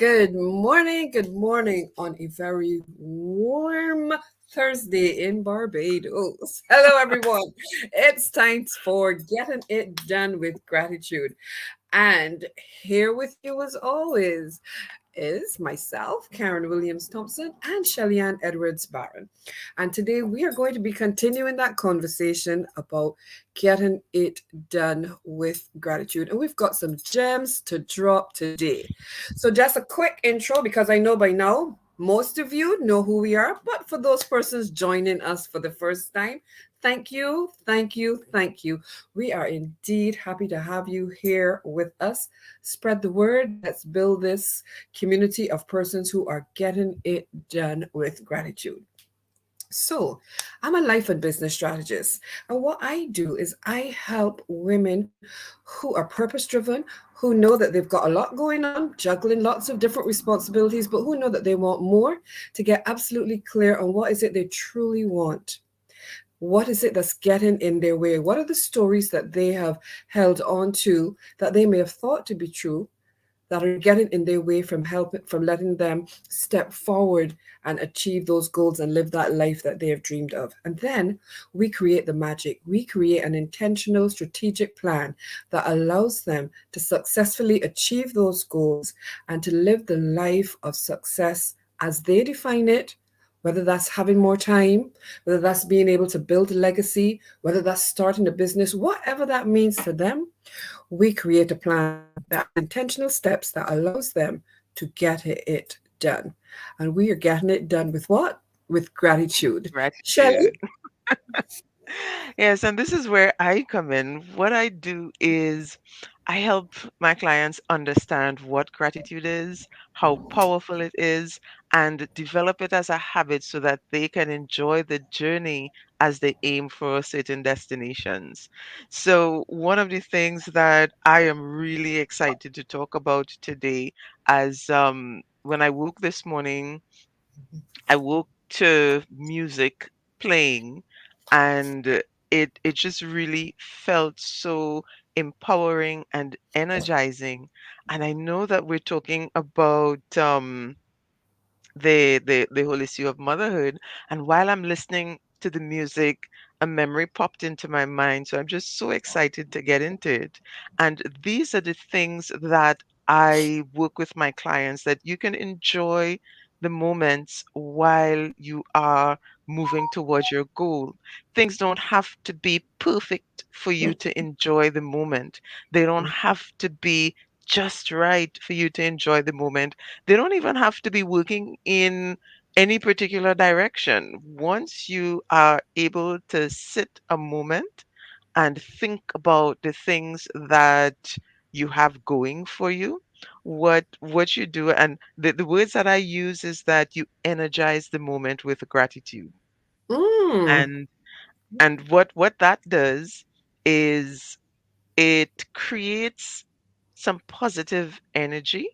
Good morning on a very warm Thursday in Barbados. Hello, everyone. It's time for Getting It Done with Gratitude. And here with you, as always, is myself, Karen Williams Thompson, and Shellyanne Edwards Barron. And today we are going to be continuing that conversation about getting it done with gratitude. And we've got some gems to drop today. So, just a quick intro because I know by now most of you know who we are, but for those persons joining us for the first time, thank you, thank you, thank you. We are indeed happy to have you here with us. Spread the word. Let's build this community of persons who are getting it done with gratitude. So, I'm a life and business strategist. And what I do is I help women who are purpose driven, who know that they've got a lot going on, juggling lots of different responsibilities, but who know that they want more to get absolutely clear on what is it they truly want. What is it that's getting in their way? What are the stories that they have held on to that they may have thought to be true, that are getting in their way from helping, from letting them step forward and achieve those goals and live that life that they have dreamed of? And then we create the magic. We create an intentional strategic plan that allows them to successfully achieve those goals and to live the life of success as they define it, whether that's having more time, whether that's being able to build a legacy, whether that's starting a business, whatever that means to them. We create a plan that intentional steps that allows them to get it done. And we are getting it done with what? With gratitude. Shelley? Gratitude. Yes, and this is where I come in. What I do is I help my clients understand what gratitude is, how powerful it is, and develop it as a habit so that they can enjoy the journey as they aim for certain destinations. So, one of the things that I am really excited to talk about today, as when I woke this morning, I woke to music playing, and it just really felt so empowering and energizing. And I know that we're talking about the whole issue of motherhood. And while I'm listening to the music, a memory popped into my mind. So I'm just so excited to get into it. And these are the things that I work with my clients, that you can enjoy the moments while you are moving towards your goal. Things don't have to be perfect for you to enjoy the moment. They don't have to be just right for you to enjoy the moment. They don't even have to be working in any particular direction. Once you are able to sit a moment and think about the things that you have going for you, what you do, and the words that I use is that you energize the moment with gratitude. Mm, And what that does is it creates some positive energy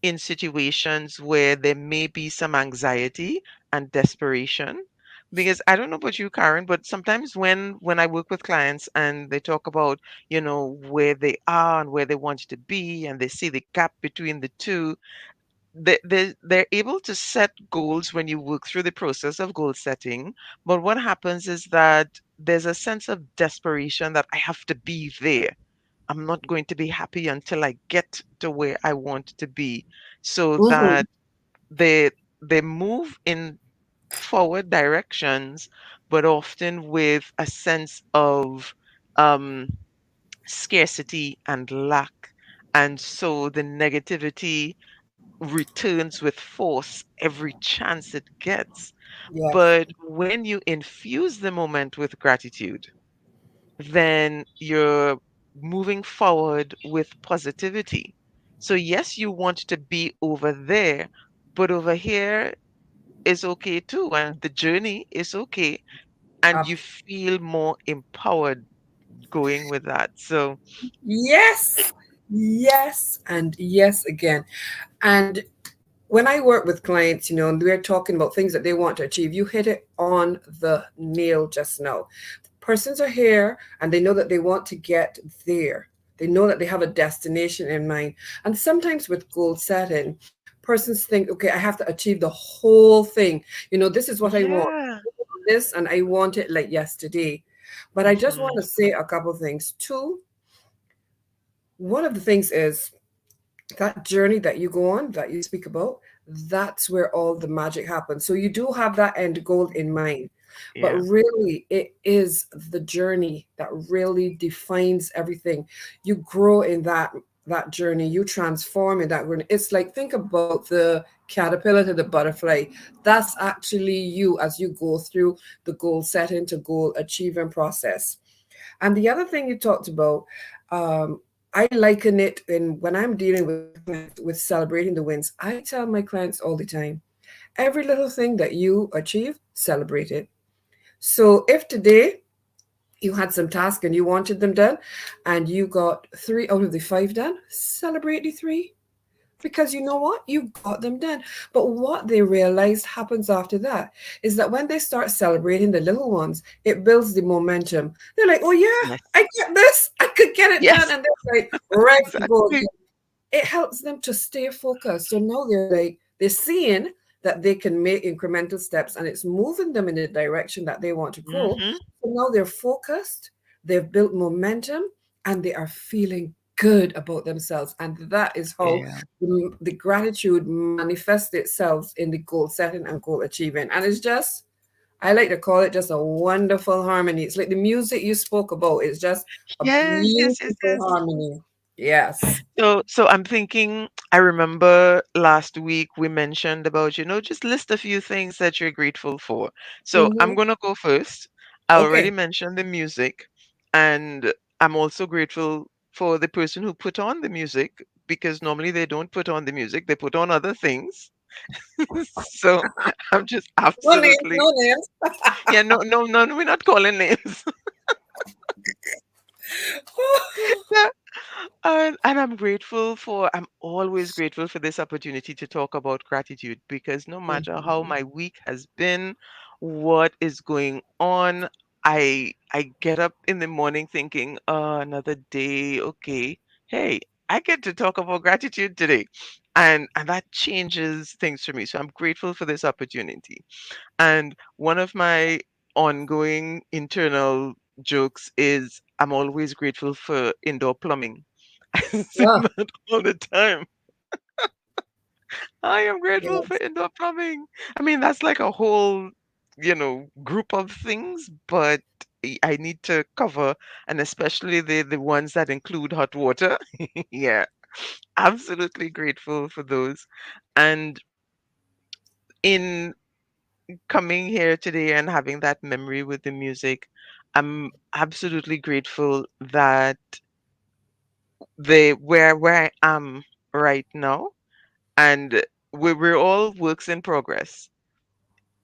in situations where there may be some anxiety and desperation. Because I don't know about you, Karen, but sometimes when I work with clients and they talk about, where they are and where they want to be, and they see the gap between the two, they're able to set goals when you work through the process of goal setting. But what happens is that there's a sense of desperation that I have to be there. I'm not going to be happy until I get to where I want to be. So mhm. that they move in forward directions, but often with a sense of um, scarcity and lack. And so the negativity returns with force every chance it gets. Yes. But when you infuse the moment with gratitude, then you're moving forward with positivity. So, yes, you want to be over there, but over here is okay too. And the journey is okay. And you feel more empowered going with that. So, Yes, yes, and yes again. And when I work with clients, and we're talking about things that they want to achieve, you hit it on the nail just now. Persons are here and they know that they want to get there. They know that they have a destination in mind. And sometimes with goal setting, Persons think, okay, I have to achieve the whole thing. This is what I want. Yeah. This, and I want it like yesterday. But I just want Hmm. to say a couple things. Two, one of the things is that journey that you go on, that you speak about, that's where all the magic happens. So you do have that end goal in mind, but Yeah. really it is the journey that really defines everything. You grow in that journey, you transform in that journey. It's like, think about the caterpillar to the butterfly. That's actually you as you go through the goal setting to goal achieving process. And the other thing you talked about, I liken it in when I'm dealing with clients with celebrating the wins. I tell my clients all the time, every little thing that you achieve, celebrate it. So if today you had some task and you wanted them done and you got 3 out of the 5 done, celebrate the 3, because you know what? You got them done. But what they realized happens after that is that when they start celebrating the little ones, it builds the momentum. They're like, oh, yeah, Yes. I get this. I could get it done. Yes. And they're like, ready to go. Exactly. It helps them to stay focused. So now they're like, they're seeing that they can make incremental steps and it's moving them in the direction that they want to go. Hmm. So now they're focused, they've built momentum, and they are feeling good about themselves. And that is how Yeah. the gratitude manifests itself in the goal setting and goal achieving. And it's just, I like to call it just a wonderful harmony. It's like the music you spoke about. It's just a Yes. Yes. Yes. beautiful Yes. harmony. Yes. So I'm thinking, I remember last week we mentioned about, just list a few things that you're grateful for. So I'm Hmm. gonna go first. I already Okay. mentioned the music, and I'm also grateful for the person who put on the music, because normally they don't put on the music, they put on other things. So I'm just No names, absolutely, no names. yeah, no, no, no, we're not calling names. And I'm always grateful for this opportunity to talk about gratitude, because no matter how Mhm. my week has been, what is going on, I get up in the morning thinking, oh, another day, okay. Hey, I get to talk about gratitude today. And that changes things for me. So I'm grateful for this opportunity. And one of my ongoing internal jokes is I'm always grateful for indoor plumbing. I say Yeah. that all the time. I am grateful for Yes. indoor plumbing. I mean, that's like a whole, group of things, but I need to cover, and especially the ones that include hot water. Yeah, absolutely grateful for those. And in coming here today and having that memory with the music, I'm absolutely grateful that the where I am right now, and we're all works in progress.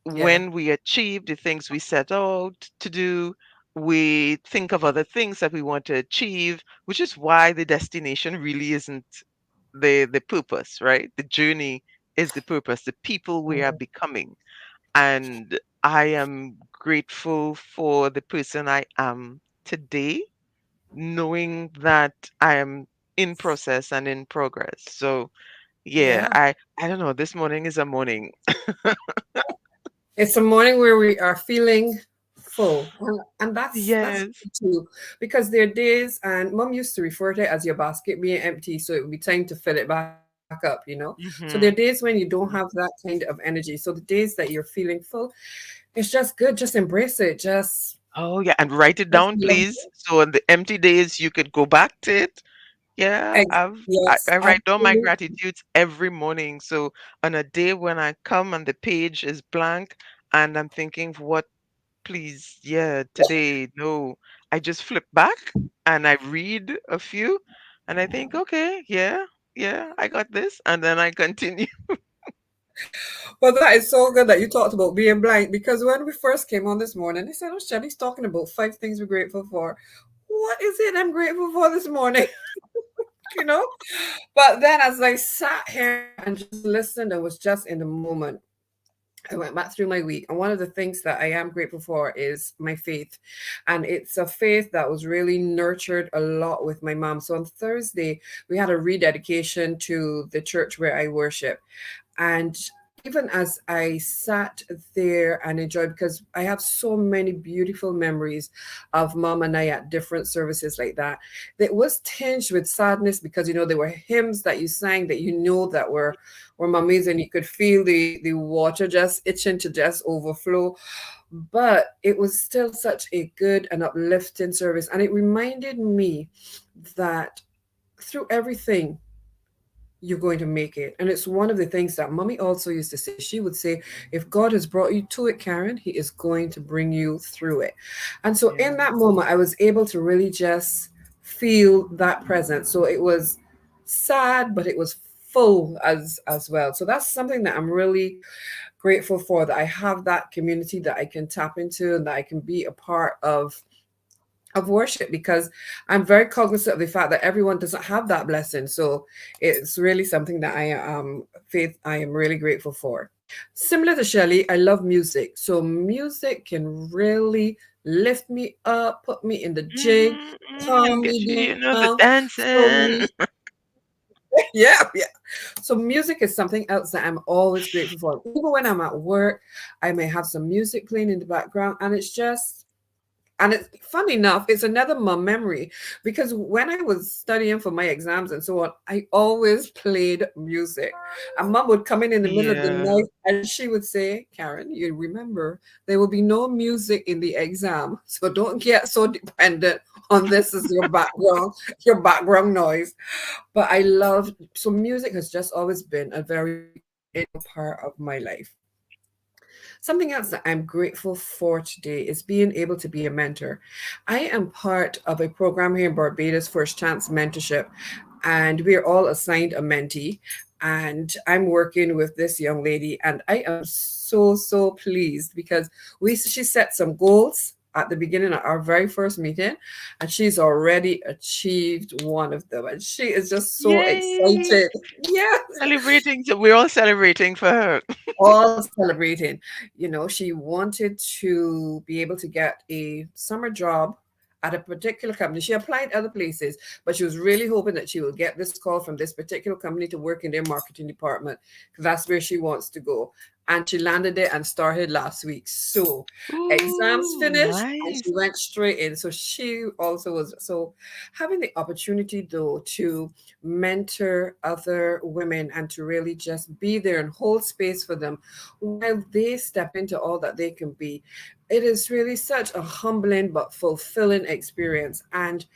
Yeah. When we achieve the things we set out to do, we think of other things that we want to achieve, which is why the destination really isn't the purpose, right? The journey is the purpose, the people we are Mhm. becoming. And I am grateful for the person I am today, knowing that I am in process and in progress. So yeah, Yeah. I don't know. This morning is a morning. It's a morning where we are feeling full. And that's Yes. good too. Because there are days, and mom used to refer to it as your basket being empty. So it would be time to fill it back up, you know? So there are days Hmm. when you don't have that kind of energy. So the days that you're feeling full, it's just good. Just embrace it. Oh yeah, and write it Just down, be like, please. So on the empty days, you could go back to it. Yeah, yes, I write down my absolutely. gratitudes every morning. So on a day when I come and the page is blank and I'm thinking, what, please, yeah, today, no. I just flip back and I read a few and I think, okay, yeah, yeah, I got this. And then I continue. Well, that is so good that you talked about being blank, because when we first came on this morning, they said, oh, Shelly's talking about 5 things we're grateful for. What is it I'm grateful for this morning? you know? But then as I sat here and just listened and was just in the moment, I went back through my week, and one of the things that I am grateful for is my faith. And it's a faith that was really nurtured a lot with my mom. So on Thursday, we had a rededication to the church where I worship. And even as I sat there and enjoyed, because I have so many beautiful memories of mom and I at different services like that, it was tinged with sadness because, there were hymns that you sang that that were mummies, and you could feel the water just itching to just overflow. But it was still such a good and uplifting service. And it reminded me that through everything, you're going to make it. And it's one of the things that mommy also used to say. She would say, if God has brought you to it, Karen, he is going to bring you through it. And so in that Yes. moment, I was able to really just feel that presence. So it was sad, but it was full as well. So that's something that I'm really grateful for, that I have that community that I can tap into and that I can be a part of worship, because I'm very cognizant of the fact that everyone doesn't have that blessing. So it's really something that I am really grateful for. Similar to Shelley, I love music. So music can really lift me up, put me in the jig, calm Get me you, down, the throw me. dancing. Yeah, yeah. So music is something else that I'm always grateful for. Even when I'm at work, I may have some music playing in the background, and it's funny enough, it's another mom memory, because when I was studying for my exams and so on, I always played music. And mom would come in the middle of the Yeah. night and she would say, Karen, you remember there will be no music in the exam. So don't get so dependent on this as your background noise. But I love, so music has just always been a very integral part of my life. Something else that I'm grateful for today is being able to be a mentor. I am part of a program here in Barbados, First Chance Mentorship, and we are all assigned a mentee. And I'm working with this young lady, and I am so pleased because she set some goals at the beginning of our very first meeting, and she's already achieved one of them, and she is just so Yay! excited. Yeah, Celebrating. We're all celebrating for her. all celebrating. She wanted to be able to get a summer job at a particular company. She applied other places, but she was really hoping that she will get this call from this particular company to work in their marketing department, because that's where she wants to go. And she landed it and started last week. So exams Ooh, finished and she nice. went straight in. So she also was, so having the opportunity though to mentor other women and to really just be there and hold space for them while they step into all that they can be. It is really such a humbling but fulfilling experience. And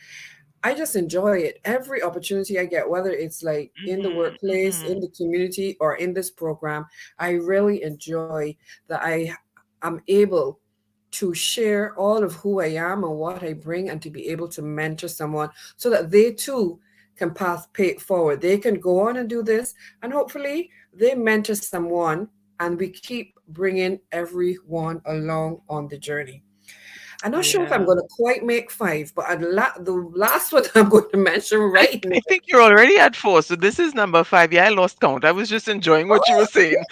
I just enjoy it. Every opportunity I get, whether it's like in the Mhm, workplace, in mhm. the community, or in this program, I really enjoy that I am able to share all of who I am and what I bring, and to be able to mentor someone so that they too can path pay it forward. They can go on and do this, and hopefully they mentor someone, and we keep bringing everyone along on the journey. I'm not sure if I'm Yeah. going to quite make five, but the last one I'm going to mention I right now. I think you're already at 4, so this is number 5. Yeah, I lost count. I was just enjoying what you were saying.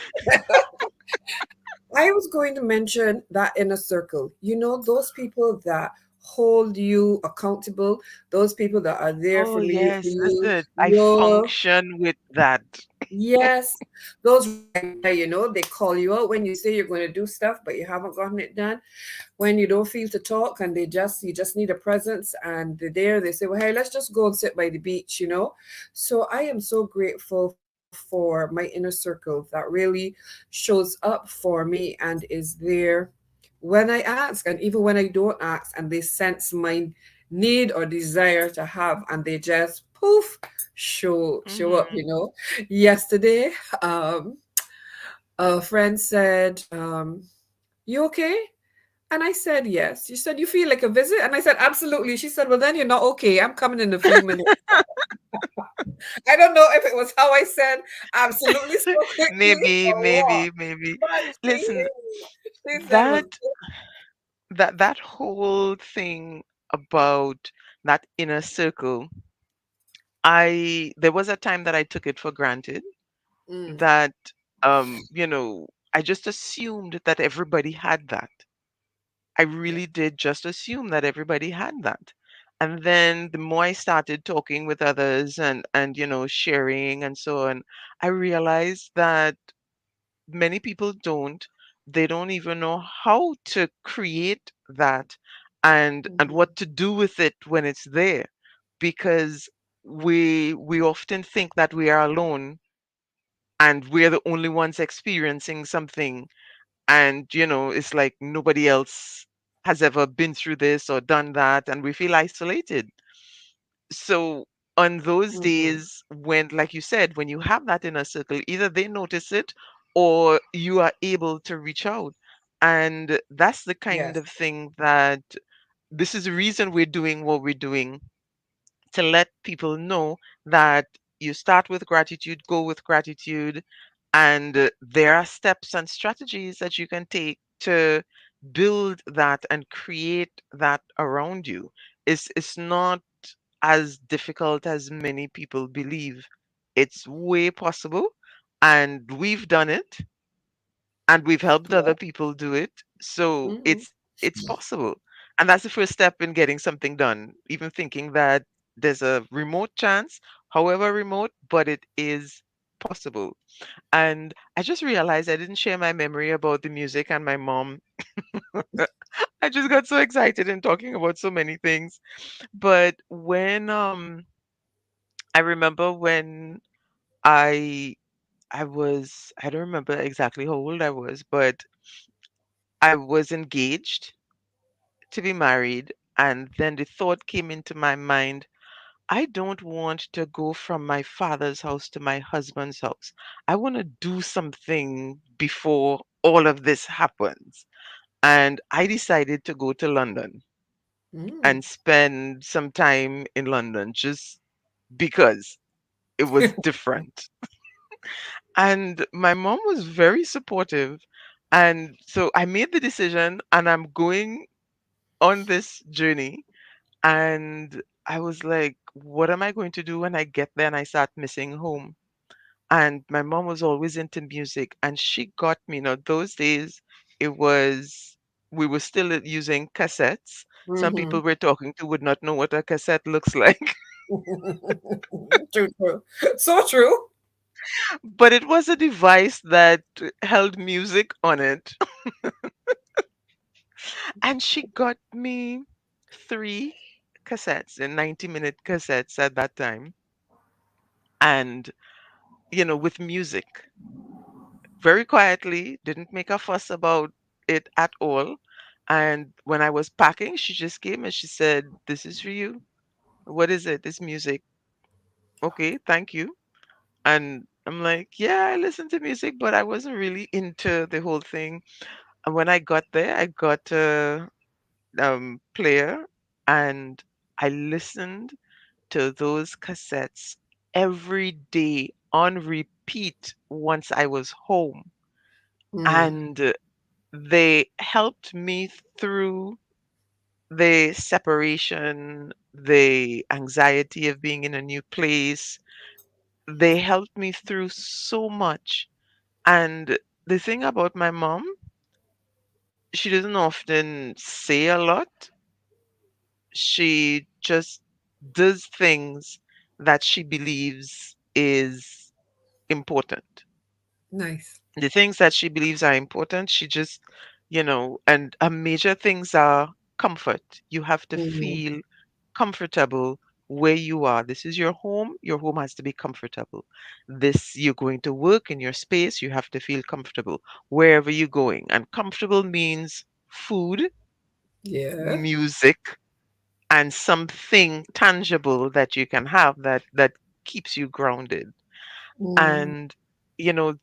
I was going to mention that inner circle. Those people that hold you accountable, those people that are there Oh, for me, for yes, that's you. it. I Your function with that. Yes, those right there, they call you out when you say you're going to do stuff, but you haven't gotten it done. When you don't feel to talk, and you just need a presence, and they're there, they say, well, hey, let's just go and sit by the beach. So I am so grateful for my inner circle that really shows up for me and is there when I ask, and even when I don't ask, and they sense my need or desire to have, and they just poof show up. Mhm. Yesterday, a friend said, you okay? And I said, yes. She said, you feel like a visit? And I said, absolutely. She said, well, then you're not okay. I'm coming in a few minutes. I don't know if it was how I said absolutely so quickly Maybe, or what. maybe, maybe. But Listen, she said it was, that that whole thing about that inner circle, I there was a time that I took it for granted mm, that um, you know, I just assumed that everybody had that. I Yeah. really did just assume that everybody had that. And then the more I started talking with others and sharing and so on, I realized that many people don't. They don't even know how to create that and Mhm. what to do with it when it's there, because we often think that we are alone and we're the only ones experiencing something, and it's like nobody else has ever been through this or done that, and we feel isolated. So on those Mhm. days when, like you said, when you have that inner circle, either they notice it or you are able to reach out. And that's the kind Yes. of thing that this is the reason we're doing what we're doing, to let people know that you start with gratitude, go with gratitude, and there are steps and strategies that you can take to build that and create that around you. It's not as difficult as many people believe. It's way possible, and we've done it, and we've helped Yeah. other people do it. So Mhm. it's possible. And that's the first step in getting something done. Even thinking that there's a remote chance, however remote, but it is possible. And I just realized I didn't share my memory about the music and my mom. I just got so excited in talking about so many things. But when I remember when I I don't remember exactly how old I was, but I was engaged to be married, and then the thought came into my mind, I don't want to go from my father's house to my husband's house. I want to do something before all of this happens. And I decided to go to London Mm. and spend some time in London just because it was different. And my mom was very supportive. And so I made the decision, and I'm going on this journey. And I was like, what am I going to do when I get there and I start missing home? And my mom was always into music, and she got me. Now, those days, it was, we were still using cassettes. Some Mhm. people we're talking to would not know what a cassette looks like, True, true. So true. but it was a device that held music on it. And she got me three cassettes, and 90-minute cassettes at that time. And, with music, very quietly, didn't make a fuss about it at all. And when I was packing, she just came and she said, "This is for you. What is it? This music. Okay, thank you." And I'm like, "Yeah, I listen to music, but I wasn't really into the whole thing." And when I got there, I got a player, and I listened to those cassettes every day on repeat once I was home. Mm. And they helped me through the separation, the anxiety of being in a new place. They helped me through so much. And the thing about my mom, she doesn't often say a lot. She just does things that she believes is important. Nice. The things that she believes are important, she just, and major things are comfort. You have to Mhm. feel comfortable where you are. This is your home. Your home has to be comfortable. This, you're going to work in your space. You have to feel comfortable wherever you're going. And comfortable means food, Yeah. music, and something tangible that you can have that keeps you grounded. Mm. And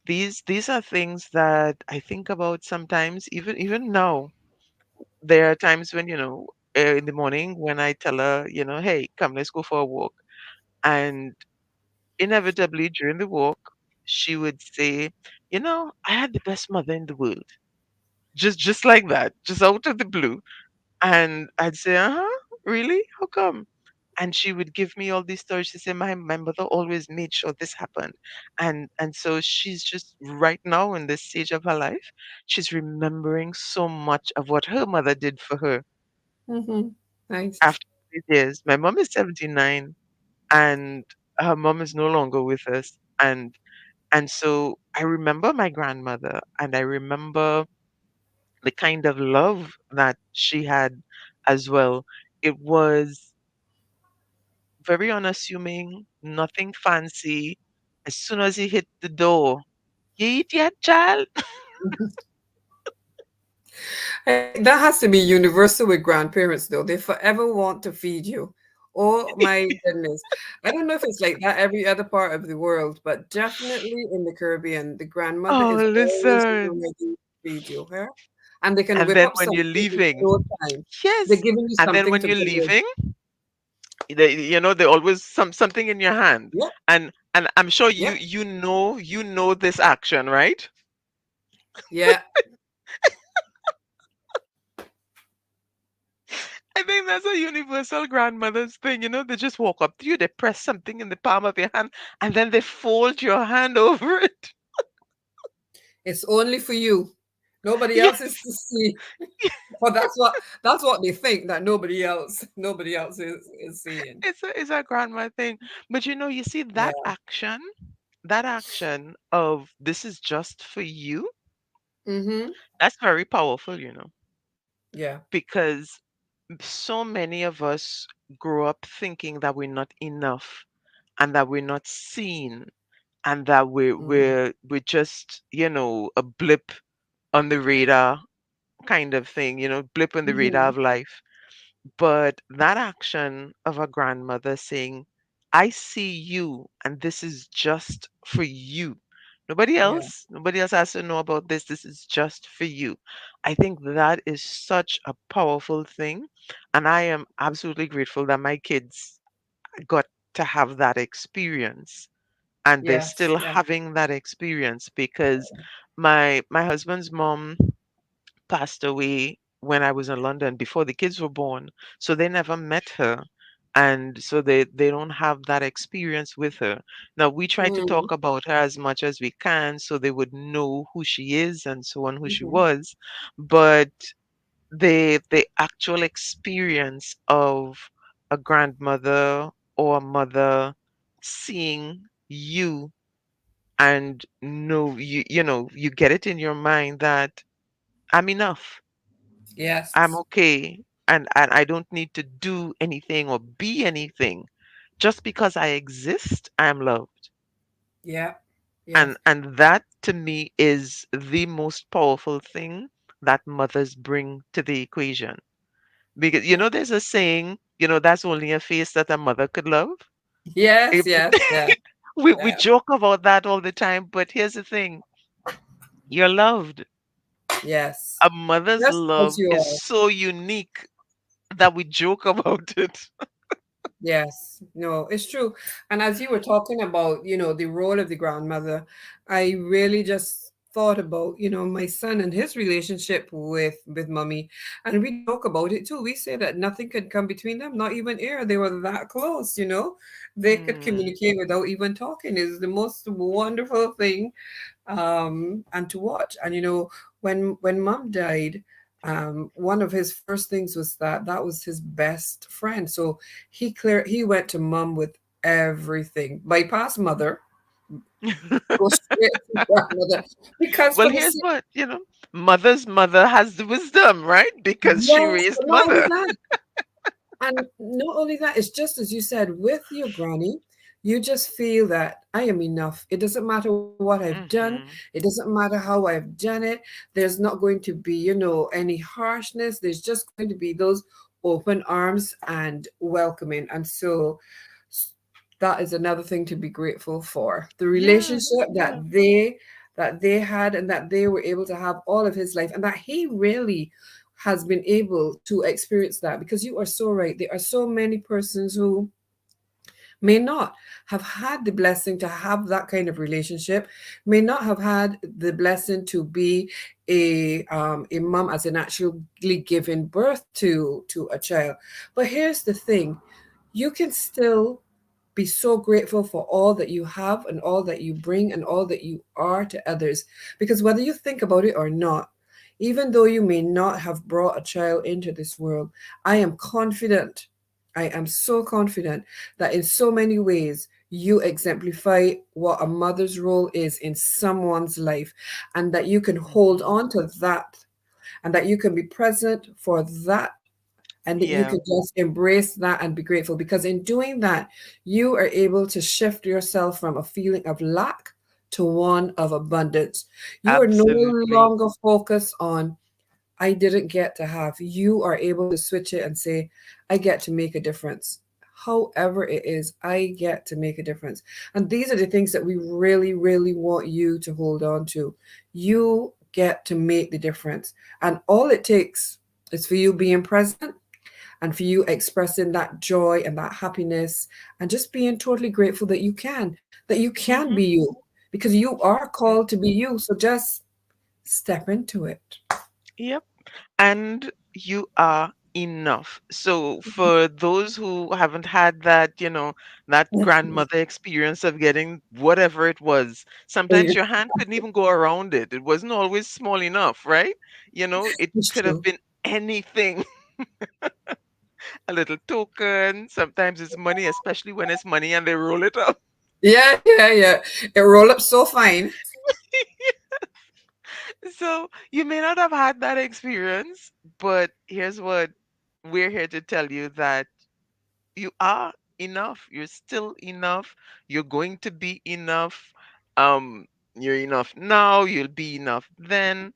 these are things that I think about sometimes, even now. There are times when, in the morning when I tell her, hey, come, let's go for a walk. And inevitably during the walk, she would say, I had the best mother in the world. Just like that, just out of the blue. And I'd say, uh-huh, really? How come? and she would give me all these stories. She said, my mother always made sure this happened. And so she's just right now in this stage of her life, she's remembering so much of what her mother did for her Mm-hmm. Nice. after these years. My mom is 79 and her mom is no longer with us. And so I remember my grandmother and I remember the kind of love that she had as well. It was very unassuming, nothing fancy. As soon as he hit the door, you eat yet, child? Hey, that has to be universal with grandparents, though. They forever want to feed you. Oh my goodness. I don't know if it's like that every other part of the world, but definitely in the Caribbean, the grandmother Oh, is always listen. ready to feed you, huh? And they can And whip then up when you're something in leaving, no time. They're yes. giving you And then something when to you're bring in. leaving, they always something in your hand. Yep, And I'm sure yep, you know this action, right? yeah. I think that's a universal grandmother's thing. They just walk up to you, they press something in the palm of your hand, and then they fold your hand over it. It's only for you. Nobody else is Yes, to see. But that's what they think that nobody else is seeing. it's a grandma thing. But you see Yeah. that action of this is just for you, Mm-hmm. that's very powerful, Yeah. because so many of us grow up thinking that we're not enough and that we're not seen and that we're Mm-hmm. we're we're just, a blip on the radar kind of thing, blip on the radar Mm-hmm. of life. But that action of a grandmother saying, I see you and this is just for you. Yeah. Nobody else has to know about this. This is just for you. I think that is such a powerful thing. And I am absolutely grateful that my kids got to have that experience and they're Yes. still Yeah. having that experience because my husband's mom passed away when I was in London before the kids were born. So they never met her. And so they don't have that experience with her. Now we try to Mm-hmm. talk about her as much as we can so they would know who she is and so on, who she Mm-hmm. was. But the actual experience of a grandmother or a mother seeing you and know you get it in your mind that I'm enough. I'm Yes. okay. And I don't need to do anything or be anything. Just because I exist, I am loved. Yeah. And Yes. and that to me is the most powerful thing that mothers bring to the equation. Because Yeah. there's a saying, that's only a face that a mother could love. Yes. If- Yes. Yeah. we Yeah. joke about that all the time, but here's the thing. You're loved. Yes. A mother's Just as love you is are. so unique that we joke about it. Yes, no, it's true. And as you were talking about, the role of the grandmother, I really just thought about, my son and his relationship with mommy. And we joke about it too. We say that nothing could come between them, not even air. They were that close. They could Mm. communicate without even talking. Is the most wonderful thing and to watch. And when mom died, one of his first things was that was his best friend. So he went to mom with everything, bypass mother, go straight to grandmother. Because Well, for the here's what, mother's mother has the wisdom, right? Because she yes, raised but not only mother. that. And not only that, it's just as you said, with your granny, you just feel that I am enough. It doesn't matter what I've done. Hmm. It doesn't matter how I've done it. There's not going to be, any harshness. There's just going to be those open arms and welcoming. And so that is another thing to be grateful for. The Yeah, relationship yeah. that they had and that they were able to have all of his life and that he really has been able to experience that because you are so right. There are so many persons who may not have had the blessing to have that kind of relationship, may not have had the blessing to be a mom as in actually giving birth to a child. But here's the thing, you can still be so grateful for all that you have and all that you bring and all that you are to others. Because whether you think about it or not, even though you may not have brought a child into this world, I am confident, I am so confident that in so many ways, you exemplify what a mother's role is in someone's life, and that you can hold Mhm. on to that, and that you can be present for that, and that you Yeah, can just embrace that and be grateful, because in doing that you are able to shift yourself from a feeling of lack to one of abundance. You are no absolutely. longer focused on I didn't get to have. You are able to switch it and say I get to make a difference. However it is, I get to make a difference. And these are the things that we really really want you to hold on to. You get to make the difference, and all it takes is for you being present, and for you expressing that joy and that happiness, and just being totally grateful that you can Hmm. be you, because you are Yeah. called to be you. So just step into it. Yep. And you are enough. So for those who haven't had that, that grandmother experience of getting whatever it was, sometimes your hand couldn't even go around it. It wasn't always small enough, right? It It's could have true. been anything. A little token. Sometimes it's money, especially when it's money and they roll it up. Yeah, yeah, yeah. It roll up so fine. So you may not have had that experience, but here's what we're here to tell you, that you are enough. You're still enough. You're going to be enough. You're enough now. You'll be enough then,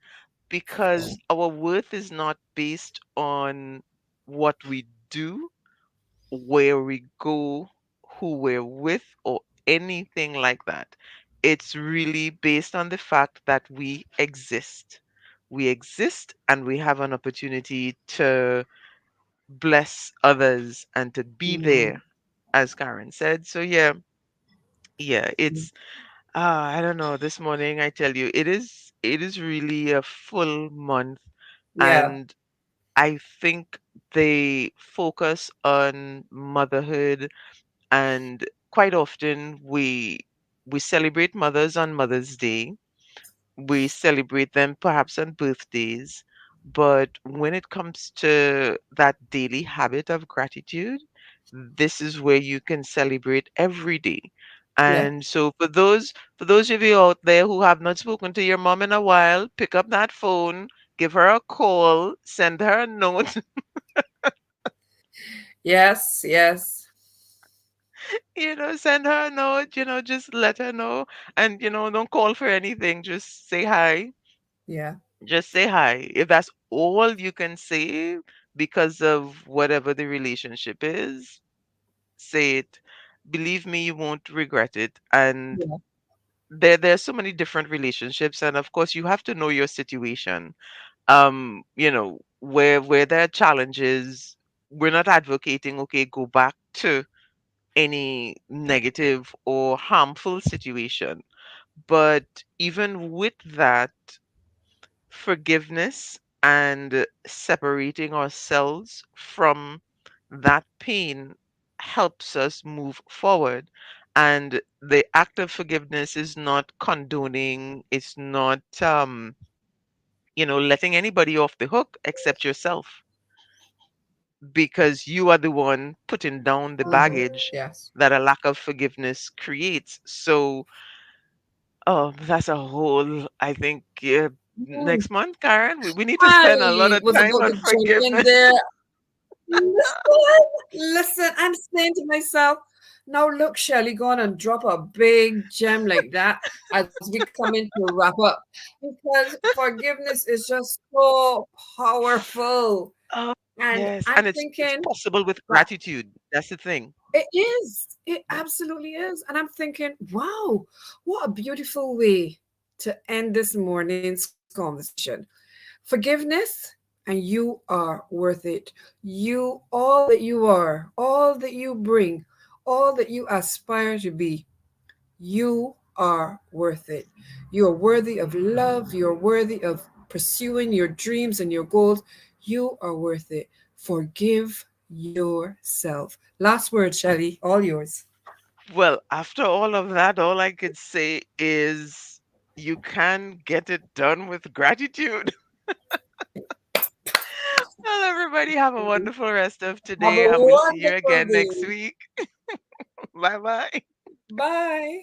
because our worth is not based on what we do, where we go, who we're with, or anything like that. It's really based on the fact that we exist. We exist and we have an opportunity to bless others and to be Mhm. there, as Karen said. So yeah, yeah, it's I don't know, this morning I tell you, it is really a full month, Yeah, and I think they focus on motherhood, and quite often we celebrate mothers on Mother's Day. We celebrate them perhaps on birthdays, but when it comes to that daily habit of gratitude, this is where you can celebrate every day. yeah. And so for those of you out there who have not spoken to your mom in a while, pick up that phone, give her a call, send her a note. Yes, yes. Send her a note, just let her know. And don't call for anything, just say hi. Yeah. Just say hi. If that's all you can say because of whatever the relationship is, say it. Believe me, you won't regret it. And Yeah. there's so many different relationships, and of course you have to know your situation. Where there are challenges, we're not advocating, okay, go back to any negative or harmful situation. But even with that, forgiveness and separating ourselves from that pain helps us move forward. And the act of forgiveness is not condoning, it's not, letting anybody off the hook except yourself, because you are the one putting down the Mhm. baggage Yes. that a lack of forgiveness creates. So, oh, that's a whole, I think, yeah, Mm. next month, Karen, we need to spend a lot I of was time about on to jump in forgiveness. there. Listen, listen, I'm saying to myself, now look, Shelly, go on and drop a big gem like that as we come into a wrap up. Because forgiveness is just so powerful. Oh, And yes. I'm And it's thinking possible with that gratitude. That's the thing. it is. It Yeah. absolutely is. And I'm thinking, wow, what a beautiful way to end this morning's conversation. Forgiveness, and you are worth it. You, all that you are, all that you bring, all that you aspire to be, you are worth it. You are worthy of love. You are worthy of pursuing your dreams and your goals. You are worth it. Forgive yourself. Last word, Shelley, all yours. Well, after all of that, all I could say is you can get it done with gratitude. Well, everybody, have a wonderful rest of Have today, a and we'll see you wonderful again day. next week. Bye bye. Bye.